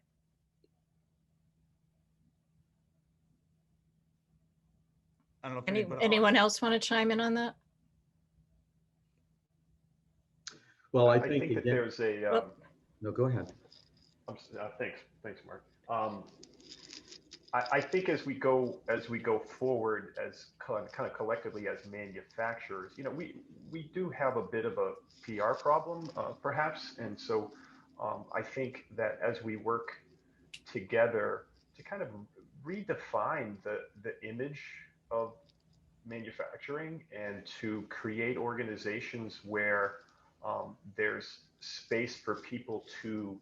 I don't know if Anyone else want to chime in on that? Well, I think that there's a. No, go ahead. Thanks, Mark. I think as we go forward as kind of collectively as manufacturers, we do have a bit of a PR problem, perhaps, and so I think that as we work together to kind of redefine the image of manufacturing and to create organizations where there's space for people to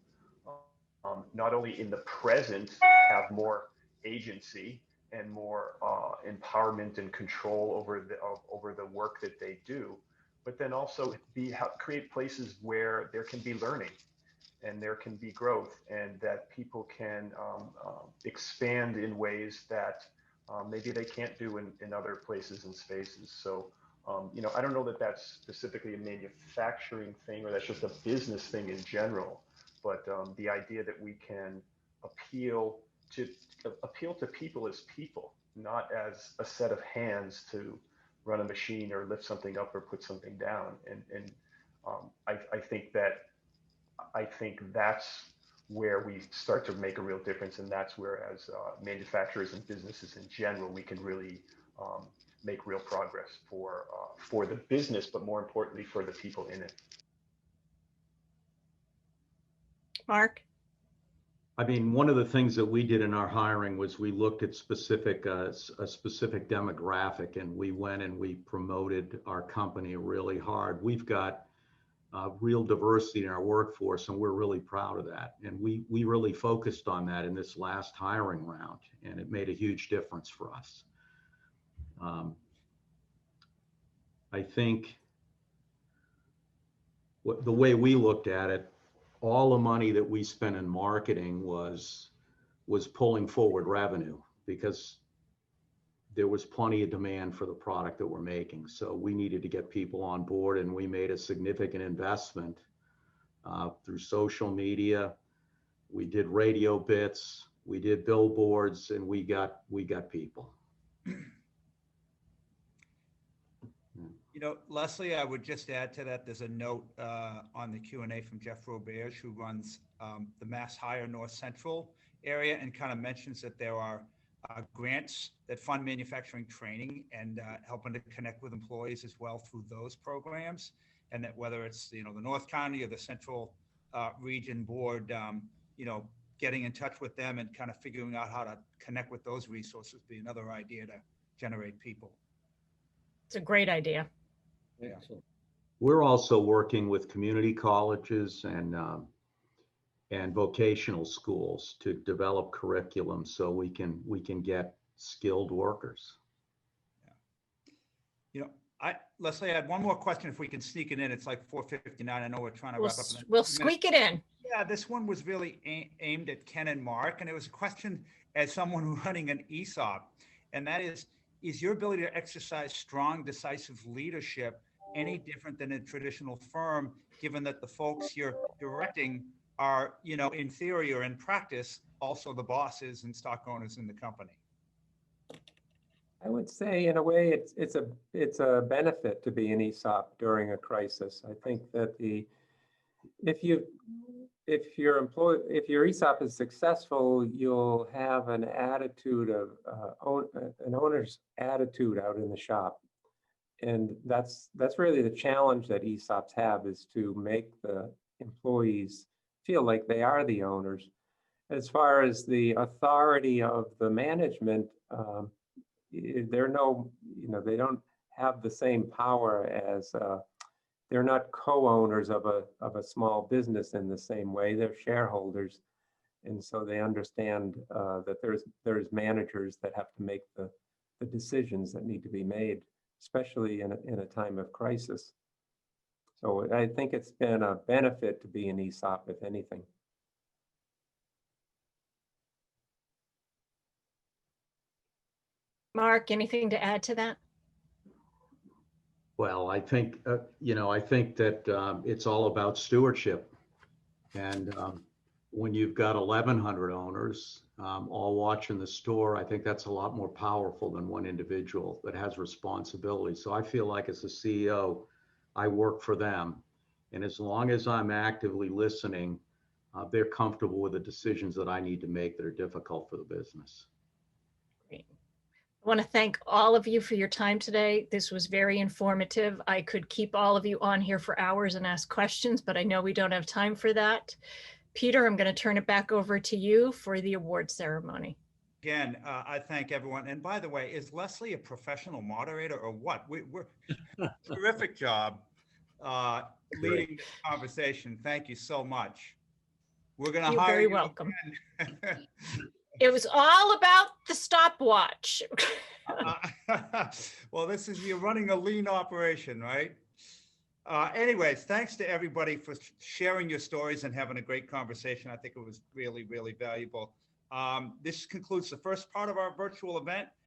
not only in the present have more agency and more empowerment and control over the work that they do, but then also create places where there can be learning and there can be growth, and that people can expand in ways that maybe they can't do in other places and spaces. So, I don't know that that's specifically a manufacturing thing or that's just a business thing in general, but the idea that we can appeal to people as people, not as a set of hands to run a machine or lift something up or put something down. And I think that's where we start to make a real difference, and that's where, as manufacturers and businesses in general, we can really make real progress for the business, but more importantly for the people in it. Mark? I mean, one of the things that we did in our hiring was we looked at a specific demographic, and we went and we promoted our company really hard. We've got real diversity in our workforce, and we're really proud of that. And we really focused on that in this last hiring round, and it made a huge difference for us. I think the way we looked at it, all the money that we spent in marketing was pulling forward revenue because there was plenty of demand for the product that we're making. So we needed to get people on board, and we made a significant investment through social media. We did radio bits, we did billboards, and we got people. Leslie, I would just add to that, there's a note on the Q&A from Jeff Roberge, who runs the Mass Hire North Central area, and kind of mentions that there are grants that fund manufacturing training and helping to connect with employees as well through those programs. And that whether it's, the North County or the Central Region Board, getting in touch with them and kind of figuring out how to connect with those resources would be another idea to generate people. It's a great idea. Yeah. We're also working with community colleges and vocational schools to develop curriculum so we can get skilled workers. Yeah. Leslie, I had one more question if we can sneak it in. It's like 4:59. I know we're trying to wrap up. We'll squeak it in. Yeah, this one was really aimed at Ken and Mark, and it was a question as someone running an ESOP, and that is, is your ability to exercise strong, decisive leadership any different than a traditional firm, given that the folks you're directing are, in theory or in practice, also the bosses and stock owners in the company? I would say, in a way, it's a benefit to be an ESOP during a crisis. I think that if your ESOP is successful, you'll have an attitude of an owner's attitude out in the shop, and that's really the challenge that ESOPs have, is to make the employees feel like they are the owners. As far as the authority of the management, they don't have the same power as they're not co-owners of a small business in the same way. They're shareholders, and so they understand that there's managers that have to make the decisions that need to be made, especially in a time of crisis. So I think it's been a benefit to be an ESOP, if anything. Mark, anything to add to that? Well, I think, I think that it's all about stewardship. And when you've got 1,100 owners all watching the store, I think that's a lot more powerful than one individual that has responsibility. So I feel like as a CEO, I work for them. And as long as I'm actively listening, they're comfortable with the decisions that I need to make that are difficult for the business. Great. I want to thank all of you for your time today. This was very informative. I could keep all of you on here for hours and ask questions, but I know we don't have time for that. Peter, I'm going to turn it back over to you for the award ceremony. Again, I thank everyone. And by the way, is Leslie a professional moderator or what? We're terrific job leading this conversation. Thank you so much. We're going to You're hire very you welcome. again. It was all about the stopwatch. Well, you're running a lean operation, right? Anyways, thanks to everybody for sharing your stories and having a great conversation. I think it was really, really valuable. This concludes the first part of our virtual event.